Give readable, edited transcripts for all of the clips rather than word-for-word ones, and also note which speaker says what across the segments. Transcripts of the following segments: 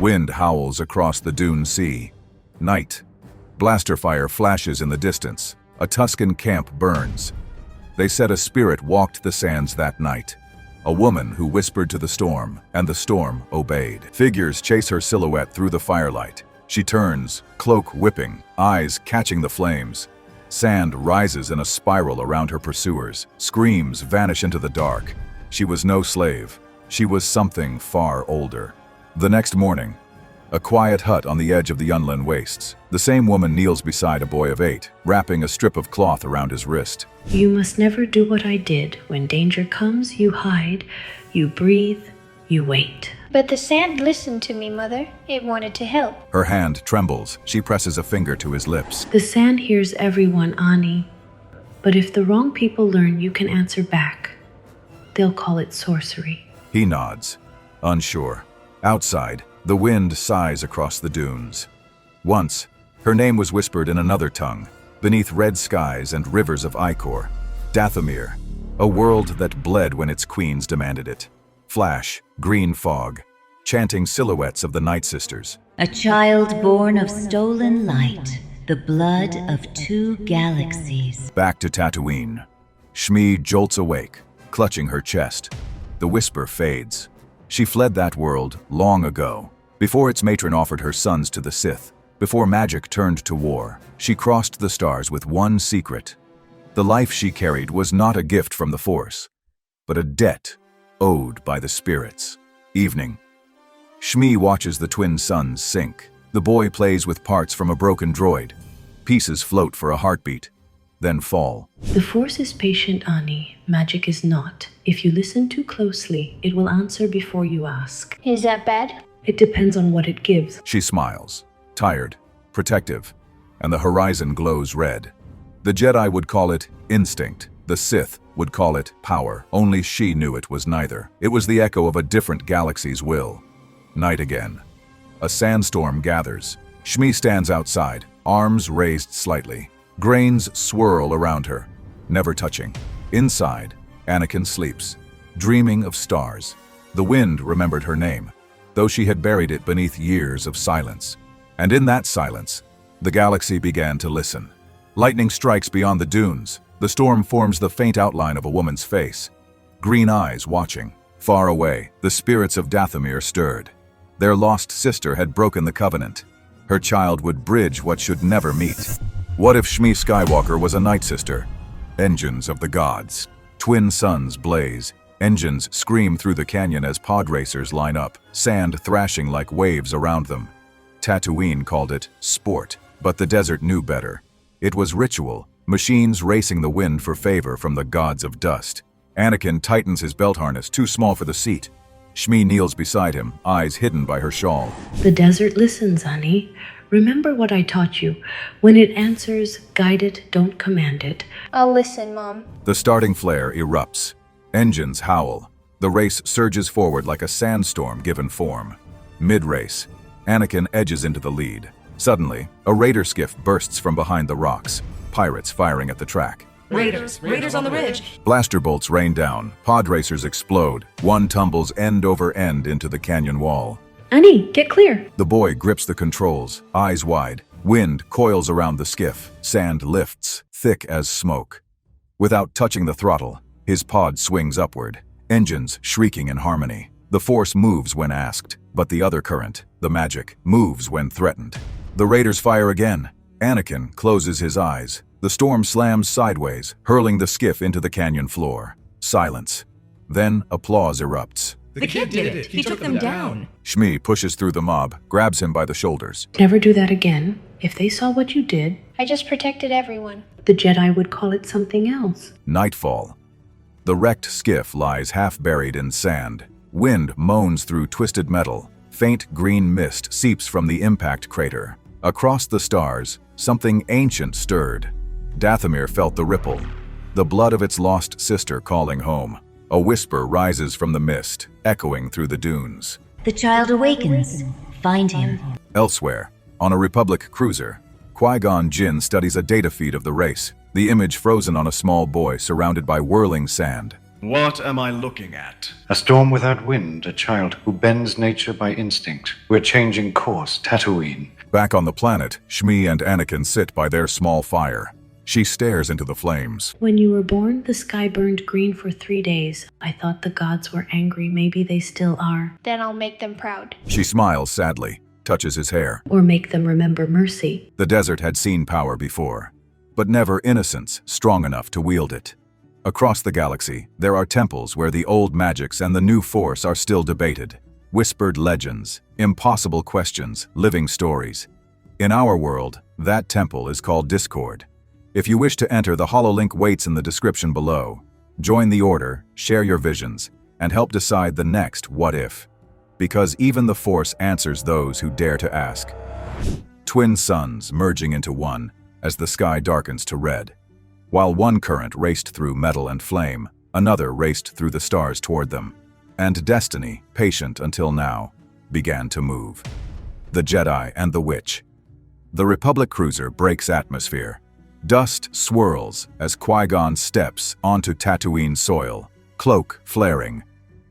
Speaker 1: Wind howls across the dune sea. Night. Blaster fire flashes in the distance. A Tusken camp burns. They said a spirit walked the sands that night. A woman who whispered to the storm, and the storm obeyed. Figures chase her silhouette through the firelight. She turns, cloak whipping, eyes catching the flames. Sand rises in a spiral around her pursuers. Screams vanish into the dark. She was no slave. She was something far older. The next morning, a quiet hut on the edge of the Yunlin wastes. The same woman kneels beside a boy of 8, wrapping a strip of cloth around his wrist.
Speaker 2: You must never do what I did. When danger comes, you hide, you breathe, you wait.
Speaker 3: But the sand listened to me, Mother. It wanted to help.
Speaker 1: Her hand trembles. She presses a finger to his lips.
Speaker 2: The sand hears everyone, Ani. But if the wrong people learn you can answer back, they'll call it sorcery.
Speaker 1: He nods, unsure. Outside, the wind sighs across the dunes. Once, her name was whispered in another tongue, beneath red skies and rivers of ichor. Dathomir, a world that bled when its queens demanded it. Flash, green fog, chanting silhouettes of the Nightsisters.
Speaker 4: A child born of stolen light, the blood of 2 galaxies.
Speaker 1: Back to Tatooine. Shmi jolts awake, clutching her chest. The whisper fades. She fled that world long ago, before its matron offered her sons to the Sith, before magic turned to war. She crossed the stars with one secret. The life she carried was not a gift from the Force, but a debt owed by the spirits. Evening. Shmi watches the twin suns sink. The boy plays with parts from a broken droid. Pieces float for a heartbeat, then fall.
Speaker 2: The Force is patient, Ani. Magic is not. If you listen too closely, it will answer before you ask.
Speaker 3: Is that bad?
Speaker 2: It depends on what it gives.
Speaker 1: She smiles, tired, protective, and the horizon glows red. The Jedi would call it instinct. The Sith would call it power. Only she knew it was neither. It was the echo of a different galaxy's will. Night again. A sandstorm gathers. Shmi stands outside, arms raised slightly. Grains swirl around her, never touching. Inside, Anakin sleeps, dreaming of stars. The wind remembered her name, though she had buried it beneath years of silence. And in that silence, the galaxy began to listen. Lightning strikes beyond the dunes. The storm forms the faint outline of a woman's face. Green eyes watching. Far away, the spirits of Dathomir stirred. Their lost sister had broken the covenant. Her child would bridge what should never meet. What if Shmi Skywalker was a Nightsister? Engines of the gods. Twin suns blaze. Engines scream through the canyon as pod racers line up, sand thrashing like waves around them. Tatooine called it sport, but the desert knew better. It was ritual, machines racing the wind for favor from the gods of dust. Anakin tightens his belt harness, too small for the seat. Shmi kneels beside him, eyes hidden by her shawl.
Speaker 2: The desert listens, Ani. Remember what I taught you. When it answers, guide it, don't command it.
Speaker 3: I'll listen, Mom.
Speaker 1: The starting flare erupts. Engines howl. The race surges forward like a sandstorm given form. Mid-race, Anakin edges into the lead. Suddenly, a raider skiff bursts from behind the rocks. Pirates firing at the track.
Speaker 5: Raiders on the ridge.
Speaker 1: Blaster bolts rain down. Pod racers explode. One tumbles end over end into the canyon wall.
Speaker 2: Ani, get clear.
Speaker 1: The boy grips the controls, eyes wide. Wind coils around the skiff. Sand lifts, thick as smoke. Without touching the throttle, his pod swings upward, engines shrieking in harmony. The Force moves when asked, but the other current, the magic, moves when threatened. The raiders fire again. Anakin closes his eyes. The storm slams sideways, hurling the skiff into the canyon floor. Silence. Then applause erupts.
Speaker 5: The kid did it. He took them down.
Speaker 1: Shmi pushes through the mob, grabs him by the shoulders.
Speaker 2: Never do that again. If they saw what you did,
Speaker 3: I just protected everyone.
Speaker 2: the Jedi would call it something else.
Speaker 1: Nightfall. The wrecked skiff lies half buried in sand. Wind moans through twisted metal. Faint green mist seeps from the impact crater. Across the stars, something ancient stirred. Dathomir felt the ripple, the blood of its lost sister calling home. A whisper rises from the mist, echoing through the dunes.
Speaker 4: The child awakens. Find him.
Speaker 1: Elsewhere, on a Republic cruiser, Qui-Gon Jinn studies a data feed of the race, the image frozen on a small boy surrounded by whirling sand.
Speaker 6: What am I looking at?
Speaker 7: A storm without wind, a child who bends nature by instinct. We're changing course, Tatooine.
Speaker 1: Back on the planet, Shmi and Anakin sit by their small fire. She stares into the flames.
Speaker 2: When you were born, the sky burned green for 3 days. I thought the gods were angry. Maybe they still are.
Speaker 3: Then I'll make them proud.
Speaker 1: She smiles sadly, touches his hair.
Speaker 2: Or make them remember mercy.
Speaker 1: The desert had seen power before, but never innocence strong enough to wield it. Across the galaxy, there are temples where the old magics and the new force are still debated. Whispered legends, impossible questions, living stories. In our world, that temple is called Discord. If you wish to enter, the HoloLink waits in the description below. Join the Order, share your visions, and help decide the next what if. Because even the Force answers those who dare to ask. Twin suns merging into one as the sky darkens to red. While one current raced through metal and flame, another raced through the stars toward them. And destiny, patient until now, began to move. The Jedi and the Witch. The Republic cruiser breaks atmosphere. Dust swirls as Qui-Gon steps onto Tatooine soil, cloak flaring.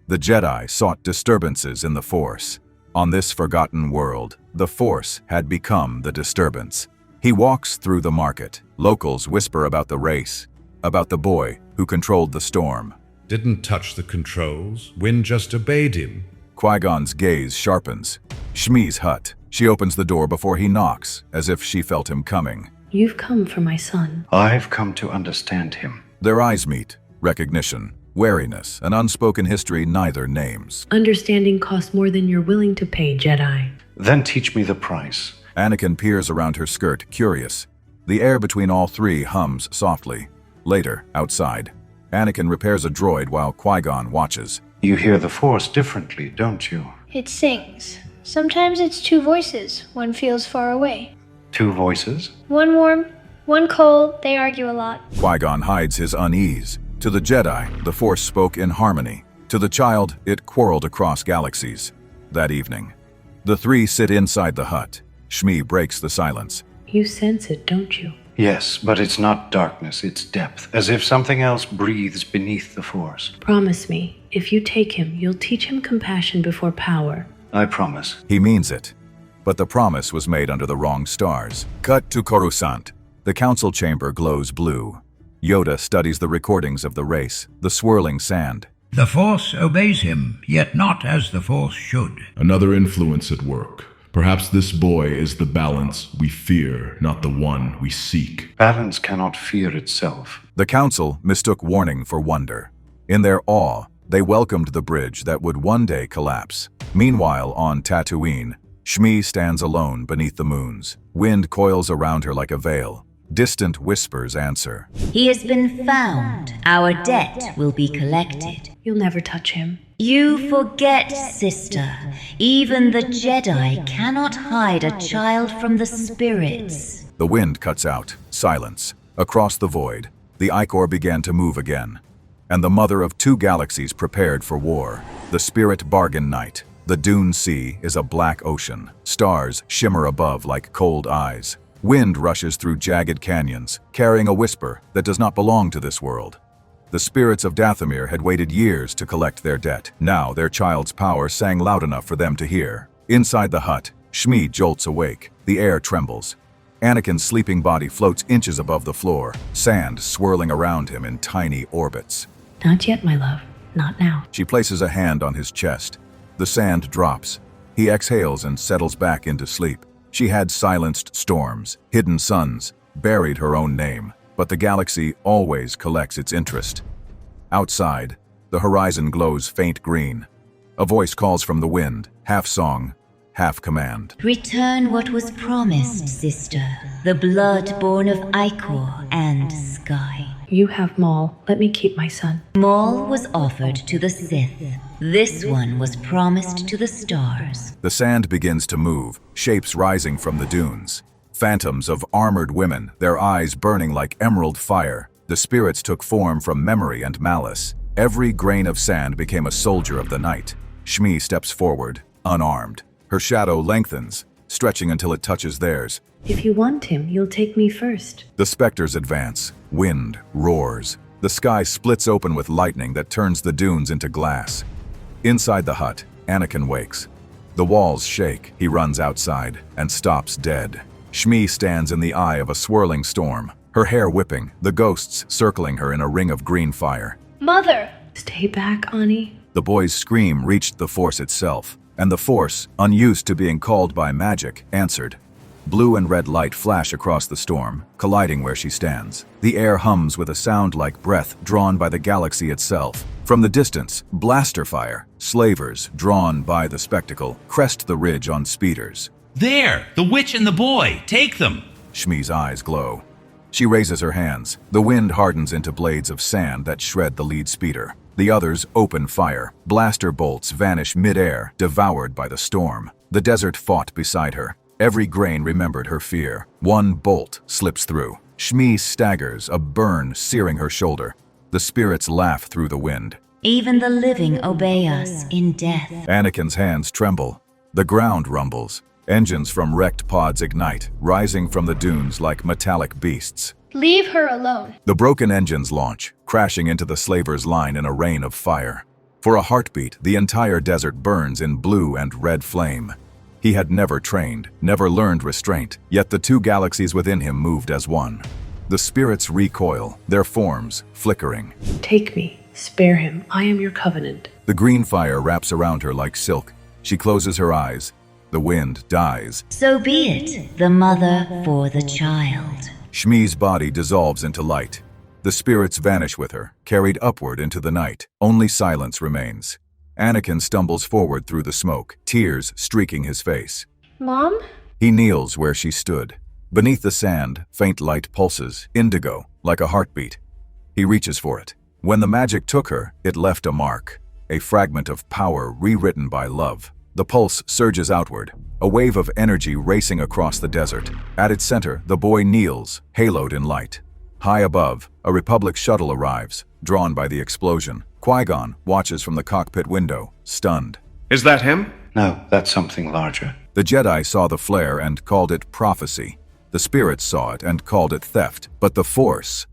Speaker 1: The Jedi sought disturbances in the Force. On this forgotten world, the Force had become the disturbance. He walks through the market. Locals whisper about the race, about the boy who controlled the storm.
Speaker 8: Didn't touch the controls. Wind just obeyed him.
Speaker 1: Qui-Gon's gaze sharpens. Shmi's hut. She opens the door before he knocks, as if she felt him coming.
Speaker 2: You've come for my son.
Speaker 7: I've come to understand him.
Speaker 1: Their eyes meet. Recognition, wariness, an unspoken history neither names.
Speaker 2: Understanding costs more than you're willing to pay, Jedi.
Speaker 7: Then teach me the price.
Speaker 1: Anakin peers around her skirt, curious. The air between all three hums softly. Later, outside, Anakin repairs a droid while Qui-Gon watches.
Speaker 7: You hear the Force differently, don't you?
Speaker 3: It sings. Sometimes it's two voices. One feels far away.
Speaker 7: 2 voices?
Speaker 3: One warm, one cold. They argue a lot.
Speaker 1: Qui-Gon hides his unease. To the Jedi, the Force spoke in harmony. To the child, it quarreled across galaxies. That evening, the three sit inside the hut. Shmi breaks the silence.
Speaker 2: You sense it, don't you?
Speaker 7: Yes, but it's not darkness, it's depth, as if something else breathes beneath the Force.
Speaker 2: Promise me, if you take him, you'll teach him compassion before power.
Speaker 7: I promise.
Speaker 1: He means it. But the promise was made under the wrong stars. Cut to Coruscant. The council chamber glows blue. Yoda studies the recordings of the race, the swirling sand.
Speaker 9: The Force obeys him, yet not as the Force should.
Speaker 10: Another influence at work. Perhaps this boy is the balance we fear, not the one we seek.
Speaker 7: Balance cannot fear itself.
Speaker 1: The council mistook warning for wonder. In their awe, they welcomed the bridge that would one day collapse. Meanwhile, on Tatooine, Shmi stands alone beneath the moons. Wind coils around her like a veil. Distant whispers answer.
Speaker 4: He has been found. Our debt will be collected.
Speaker 2: You'll never touch him.
Speaker 4: You forget, sister. Even the Jedi cannot hide a child from the spirits.
Speaker 1: The wind cuts out. Silence. Across the void, the Ichor began to move again. And the mother of 2 galaxies prepared for war. The spirit bargain night. The Dune Sea is a black ocean. Stars shimmer above like cold eyes. Wind rushes through jagged canyons, carrying a whisper that does not belong to this world. The spirits of Dathomir had waited years to collect their debt. Now their child's power sang loud enough for them to hear. Inside the hut, Shmi jolts awake. The air trembles. Anakin's sleeping body floats inches above the floor, sand swirling around him in tiny orbits.
Speaker 2: Not yet, my love. Not now.
Speaker 1: She places a hand on his chest. The sand drops. He exhales and settles back into sleep. She had silenced storms, hidden suns, buried her own name. But the galaxy always collects its interest. Outside, the horizon glows faint green. A voice calls from the wind, half song, half command.
Speaker 4: Return what was promised, sister. The blood born of Ichor and Sky.
Speaker 2: You have Maul. Let me keep my son.
Speaker 4: Maul was offered to the Sith. This one was promised to the stars.
Speaker 1: The sand begins to move, shapes rising from the dunes. Phantoms of armored women, their eyes burning like emerald fire. The spirits took form from memory and malice. Every grain of sand became a soldier of the night. Shmi steps forward, unarmed. Her shadow lengthens, stretching until it touches theirs.
Speaker 2: If you want him, you'll take me first.
Speaker 1: The specters advance. Wind roars. The sky splits open with lightning that turns the dunes into glass. Inside the hut, Anakin wakes. The walls shake. He runs outside and stops dead. Shmi stands in the eye of a swirling storm, her hair whipping, the ghosts circling her in a ring of green fire.
Speaker 3: Mother!
Speaker 2: Stay back, Ani.
Speaker 1: The boy's scream reached the Force itself, and the Force, unused to being called by magic, answered. Blue and red light flash across the storm, colliding where she stands. The air hums with a sound like breath drawn by the galaxy itself. From the distance, blaster fire, slavers, drawn by the spectacle, crest the ridge on speeders.
Speaker 11: There! The witch and the boy! Take them!
Speaker 1: Shmi's eyes glow. She raises her hands. The wind hardens into blades of sand that shred the lead speeder. The others open fire. Blaster bolts vanish mid-air, devoured by the storm. The desert fought beside her. Every grain remembered her fear. One bolt slips through. Shmi staggers, a burn searing her shoulder. The spirits laugh through the wind.
Speaker 4: Even the living obey us in death.
Speaker 1: Anakin's hands tremble. The ground rumbles. Engines from wrecked pods ignite, rising from the dunes like metallic beasts.
Speaker 3: Leave her alone.
Speaker 1: The broken engines launch, crashing into the slavers' line in a rain of fire. For a heartbeat, the entire desert burns in blue and red flame. He had never trained, never learned restraint, yet the two galaxies within him moved as one. The spirits recoil, their forms flickering.
Speaker 2: Take me. Spare him. I am your covenant.
Speaker 1: The green fire wraps around her like silk. She closes her eyes. The wind dies.
Speaker 4: So be it, the mother for the child.
Speaker 1: Shmi's body dissolves into light. The spirits vanish with her, carried upward into the night. Only silence remains. Anakin stumbles forward through the smoke, tears streaking his face.
Speaker 3: Mom?
Speaker 1: He kneels where she stood. Beneath the sand, faint light pulses, indigo, like a heartbeat. He reaches for it. When the magic took her, it left a mark, a fragment of power rewritten by love. The pulse surges outward, a wave of energy racing across the desert. At its center, the boy kneels, haloed in light. High above, a Republic shuttle arrives, drawn by the explosion. Qui-Gon watches from the cockpit window, stunned.
Speaker 6: Is that him?
Speaker 7: No, that's something larger.
Speaker 1: The Jedi saw the flare and called it prophecy. The spirits saw it and called it theft. But the Force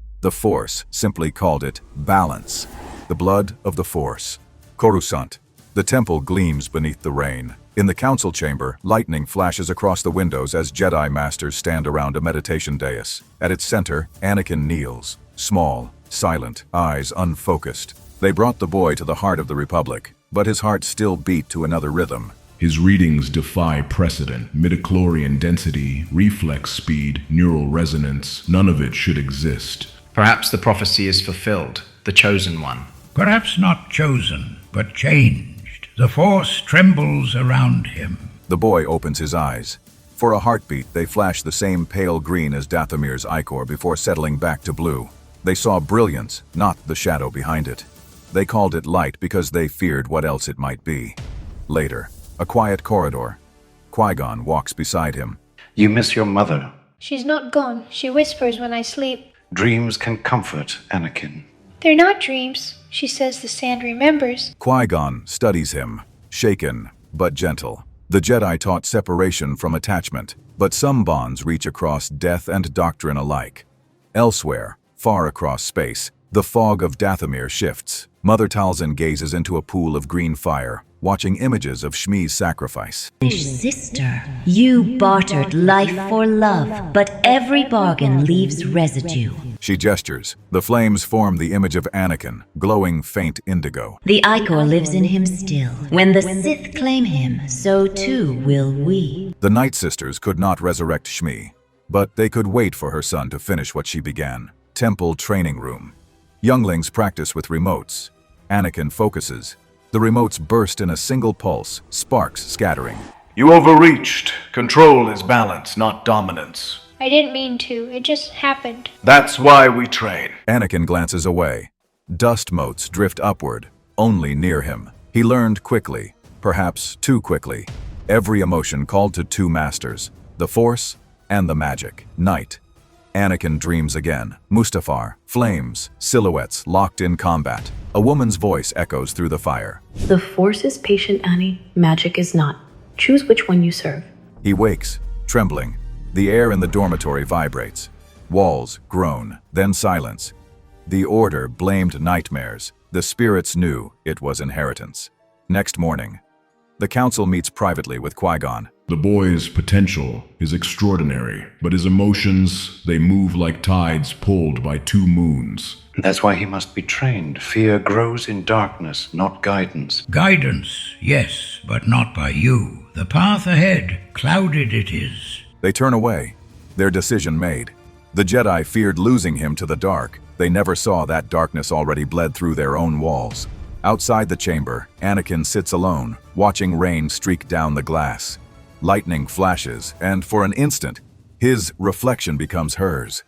Speaker 1: simply called it balance. The blood of the Force. Coruscant. The temple gleams beneath the rain. In the council chamber, lightning flashes across the windows as Jedi masters stand around a meditation dais. At its center, Anakin kneels, small, silent, eyes unfocused. They brought the boy to the heart of the Republic, but his heart still beat to another rhythm.
Speaker 10: His readings defy precedent. Midichlorian density, reflex speed, neural resonance, none of it should exist.
Speaker 12: Perhaps the prophecy is fulfilled, the chosen one.
Speaker 9: Perhaps not chosen, but changed. The Force trembles around him.
Speaker 1: The boy opens his eyes. For a heartbeat, they flash the same pale green as Dathomir's ichor before settling back to blue. They saw brilliance, not the shadow behind it. They called it light because they feared what else it might be. Later, a quiet corridor. Qui-Gon walks beside him.
Speaker 7: You miss your mother.
Speaker 3: She's not gone. She whispers when I sleep.
Speaker 7: Dreams can comfort, Anakin.
Speaker 3: They're not dreams. She says the sand remembers.
Speaker 1: Qui-Gon studies him, shaken but gentle. The Jedi taught separation from attachment, but some bonds reach across death and doctrine alike. Elsewhere, far across space, the fog of Dathomir shifts. Mother Talzin gazes into a pool of green fire, watching images of Shmi's sacrifice.
Speaker 4: Sister, you bartered life for love, but every bargain leaves residue.
Speaker 1: She gestures. The flames form the image of Anakin, glowing faint indigo.
Speaker 4: The ichor lives in him still. When the Sith claim him, so too will we.
Speaker 1: The Nightsisters could not resurrect Shmi, but they could wait for her son to finish what she began. Temple training room. Younglings practice with remotes. Anakin focuses. The remotes burst in a single pulse, sparks scattering.
Speaker 6: You overreached. Control is balance, not dominance.
Speaker 3: I didn't mean to. It just happened.
Speaker 6: That's why we train.
Speaker 1: Anakin glances away. Dust motes drift upward, only near him. He learned quickly, perhaps too quickly. Every emotion called to two masters, the Force and the magic. Night. Anakin dreams again. Mustafar, flames, silhouettes locked in combat. A woman's voice echoes through the fire.
Speaker 2: The Force is patient, Annie. Magic is not. Choose which one you serve.
Speaker 1: He wakes, trembling. The air in the dormitory vibrates. Walls groan, then silence. The Order blamed nightmares. The spirits knew it was inheritance. Next morning, the council meets privately with Qui-Gon.
Speaker 10: The boy's potential is extraordinary, but his emotions, they move like tides pulled by two moons.
Speaker 7: That's why he must be trained. Fear grows in darkness, not guidance.
Speaker 9: Guidance, yes, but not by you. The path ahead, clouded it is.
Speaker 1: They turn away, their decision made. The Jedi feared losing him to the dark. They never saw that darkness already bled through their own walls. Outside the chamber, Anakin sits alone, watching rain streak down the glass. Lightning flashes, and for an instant, his reflection becomes hers.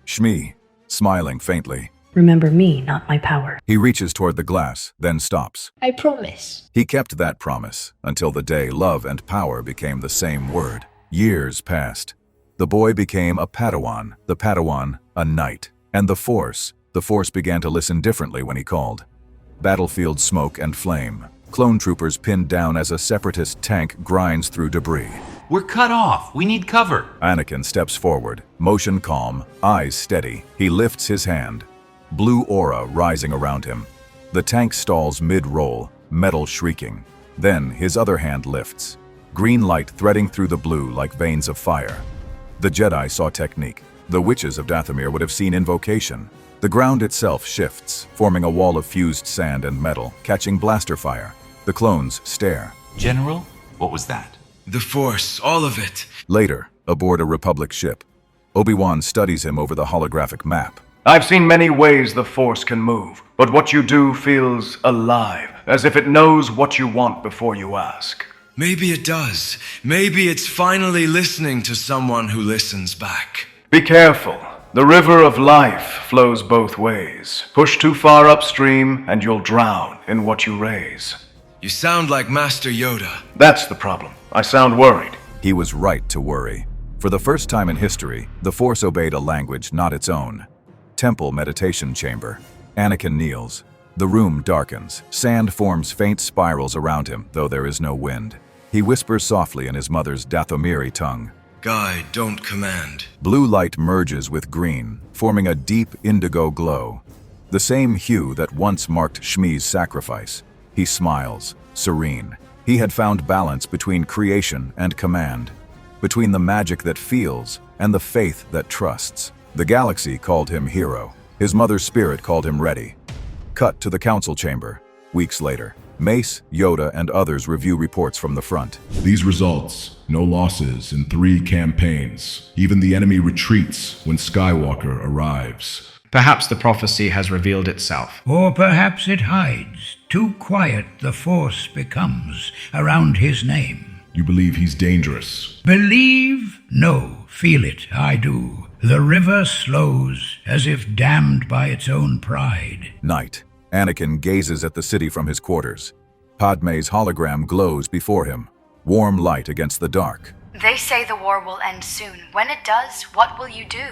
Speaker 1: Shmi, smiling faintly.
Speaker 2: Remember me, not my power.
Speaker 1: He reaches toward the glass, then stops.
Speaker 3: I promise.
Speaker 1: He kept that promise until the day love and power became the same word. Years passed. The boy became a Padawan, the Padawan a knight. And the Force began to listen differently when he called. Battlefield smoke and flame. Clone troopers pinned down as a separatist tank grinds through debris.
Speaker 11: We're cut off. We need cover.
Speaker 1: Anakin steps forward, motion calm, eyes steady. He lifts his hand. Blue aura rising around him. The tank stalls mid-roll, metal shrieking. Then his other hand lifts. Green light threading through the blue like veins of fire. The Jedi saw technique. The witches of Dathomir would have seen invocation. The ground itself shifts, forming a wall of fused sand and metal, catching blaster fire. The clones stare.
Speaker 11: General, what was that?
Speaker 13: The Force, all of it.
Speaker 1: Later, aboard a Republic ship, Obi-Wan studies him over the holographic map.
Speaker 6: I've seen many ways the Force can move, but what you do feels alive, as if it knows what you want before you ask.
Speaker 13: Maybe it does. Maybe it's finally listening to someone who listens back.
Speaker 6: Be careful. The river of life flows both ways. Push too far upstream, and you'll drown in what you raise.
Speaker 13: You sound like Master Yoda.
Speaker 6: That's the problem. I sound worried.
Speaker 1: He was right to worry. For the first time in history, the Force obeyed a language not its own. Temple meditation chamber. Anakin kneels. The room darkens. Sand forms faint spirals around him, though there is no wind. He whispers softly in his mother's Dathomiri tongue.
Speaker 13: Guide, don't command.
Speaker 1: Blue light merges with green, forming a deep indigo glow. The same hue that once marked Shmi's sacrifice. He smiles, serene. He had found balance between creation and command, between the magic that feels and the faith that trusts. The galaxy called him hero. His mother's spirit called him ready. Cut to the council chamber. Weeks later, Mace, Yoda, and others review reports from the front.
Speaker 10: These results, no losses in 3 campaigns. Even the enemy retreats when Skywalker arrives.
Speaker 12: Perhaps the prophecy has revealed itself.
Speaker 9: Or perhaps it hides. Too quiet the Force becomes around his name.
Speaker 10: You believe he's dangerous?
Speaker 9: Believe? No. Feel it, I do. The river slows, as if damned by its own pride.
Speaker 1: Night. Anakin gazes at the city from his quarters. Padme's hologram glows before him, warm light against the dark.
Speaker 14: They say the war will end soon. When it does, what will you do?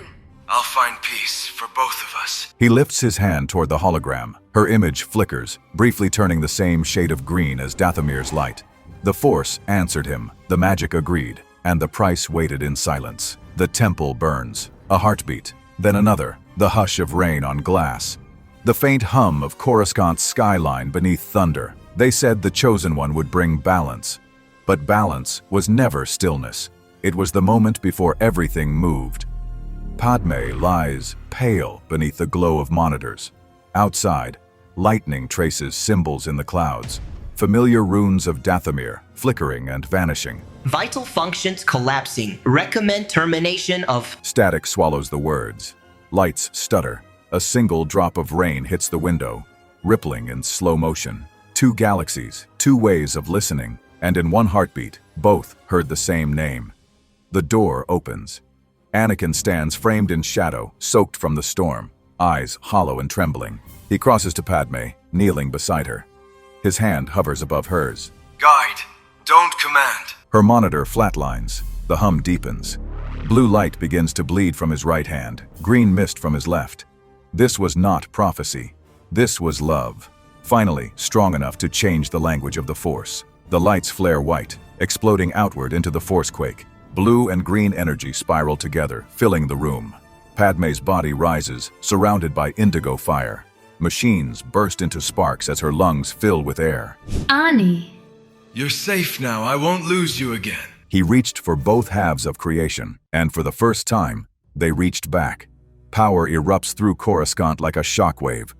Speaker 13: I'll find peace for both of us.
Speaker 1: He lifts his hand toward the hologram. Her image flickers, briefly turning the same shade of green as Dathomir's light. The Force answered him, the magic agreed, and the price waited in silence. The temple burns. A heartbeat, then another, the hush of rain on glass. The faint hum of Coruscant's skyline beneath thunder. They said the Chosen One would bring balance. But balance was never stillness. It was the moment before everything moved. Padme lies pale beneath the glow of monitors. Outside, lightning traces symbols in the clouds. Familiar runes of Dathomir, flickering and vanishing.
Speaker 15: Vital functions collapsing. Recommend termination of...
Speaker 1: Static swallows the words. Lights stutter. A single drop of rain hits the window, rippling in slow motion. 2 galaxies, 2 ways of listening, and in one heartbeat, both heard the same name. The door opens. Anakin stands framed in shadow, soaked from the storm, eyes hollow and trembling. He crosses to Padme, kneeling beside her. His hand hovers above hers.
Speaker 13: Guide, don't command.
Speaker 1: Her monitor flatlines. The hum deepens. Blue light begins to bleed from his right hand, green mist from his left. This was not prophecy. This was love. Finally, strong enough to change the language of the Force. The lights flare white, exploding outward into the Force quake. Blue and green energy spiral together, filling the room. Padme's body rises, surrounded by indigo fire. Machines burst into sparks as her lungs fill with air.
Speaker 2: Ani.
Speaker 13: You're safe now. I won't lose you again.
Speaker 1: He reached for both halves of creation, and for the first time, they reached back. Power erupts through Coruscant like a shockwave.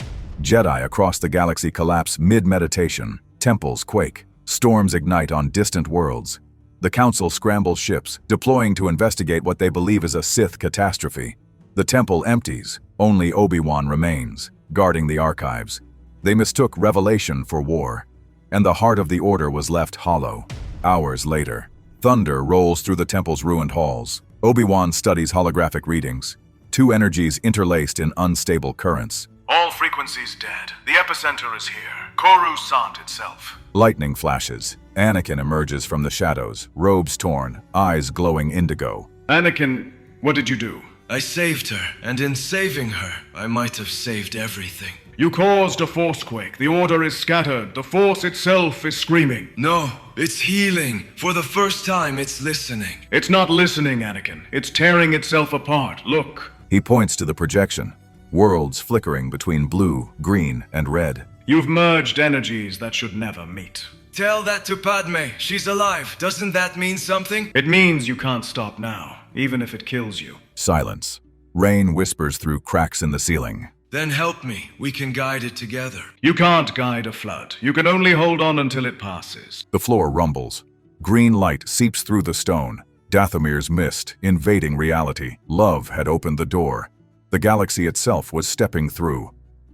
Speaker 1: Jedi across the galaxy collapse mid-meditation. Temples quake. Storms ignite on distant worlds. The Council scrambles ships, deploying to investigate what they believe is a Sith catastrophe. The temple empties. Only Obi-Wan remains, guarding the archives. They mistook revelation for war, and the heart of the Order was left hollow. Hours later, thunder rolls through the temple's ruined halls. Obi-Wan studies holographic readings. Two energies interlaced in unstable currents.
Speaker 6: All frequencies dead. The epicenter is here. Coruscant itself.
Speaker 1: Lightning flashes. Anakin emerges from the shadows, robes torn, eyes glowing indigo.
Speaker 6: Anakin, what did you do?
Speaker 13: I saved her, and in saving her, I might have saved everything.
Speaker 6: You caused a forcequake. The Order is scattered. The Force itself is screaming.
Speaker 13: No, it's healing. For the first time, it's listening.
Speaker 6: It's not listening, Anakin. It's tearing itself apart. Look.
Speaker 1: He points to the projection. Worlds flickering between blue, green, and red.
Speaker 6: You've merged energies that should never meet.
Speaker 13: Tell that to Padme. She's alive. Doesn't that mean something?
Speaker 6: It means you can't stop now, even if it kills you.
Speaker 1: Silence. Rain whispers through cracks in the ceiling.
Speaker 13: Then help me. We can guide it together.
Speaker 6: You can't guide a flood. You can only hold on until it passes.
Speaker 1: The floor rumbles. Green light seeps through the stone. Dathomir's mist, invading reality. Love had opened the door. The galaxy itself was stepping through.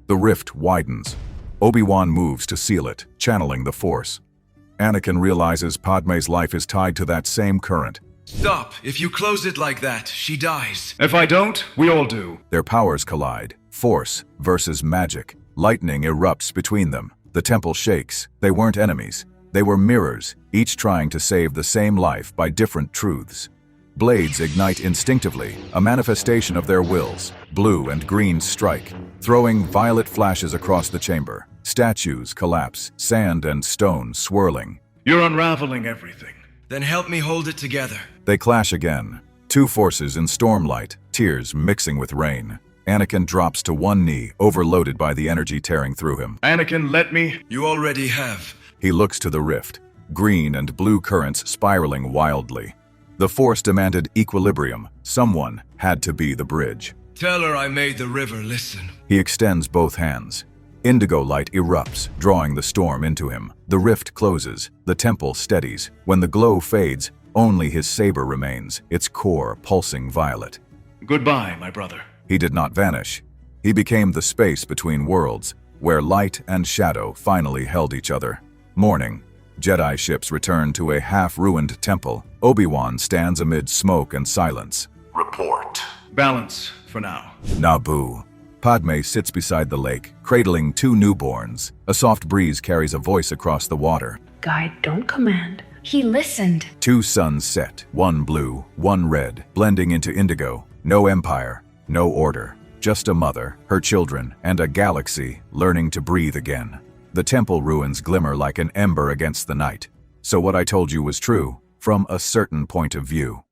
Speaker 1: The rift widens. Obi-Wan moves to seal it, channeling the Force. Anakin realizes Padme's life is tied to that same current.
Speaker 13: Stop! If you close it like that, she dies.
Speaker 6: If I don't, we all do.
Speaker 1: Their powers collide. Force versus magic. Lightning erupts between them. The temple shakes. They weren't enemies. They were mirrors, each trying to save the same life by different truths. Blades ignite instinctively, a manifestation of their wills. Blue and green strike, throwing violet flashes across the chamber. Statues collapse, sand and stone swirling.
Speaker 6: You're unraveling everything.
Speaker 13: Then help me hold it together.
Speaker 1: They clash again. Two forces in stormlight, tears mixing with rain. Anakin drops to one knee, overloaded by the energy tearing through him.
Speaker 6: Anakin, let me...
Speaker 13: You already have.
Speaker 1: He looks to the rift, green and blue currents spiraling wildly. The Force demanded equilibrium. Someone had to be the bridge.
Speaker 13: Tell her I made the river listen.
Speaker 1: He extends both hands. Indigo light erupts, drawing the storm into him. The rift closes. The temple steadies. When the glow fades, only his saber remains, its core pulsing violet.
Speaker 6: Goodbye, my brother.
Speaker 1: He did not vanish. He became the space between worlds, where light and shadow finally held each other. Morning. Jedi ships return to a half-ruined temple. Obi-Wan stands amid smoke and silence.
Speaker 11: Report.
Speaker 6: Balance, for now.
Speaker 1: Naboo. Padme sits beside the lake, cradling two newborns. A soft breeze carries a voice across the water.
Speaker 2: Guide, don't command.
Speaker 14: He listened.
Speaker 1: Two suns set, one blue, one red, blending into indigo. No empire, no order. Just a mother, her children, and a galaxy learning to breathe again. The temple ruins glimmer like an ember against the night. So what I told you was true, from a certain point of view.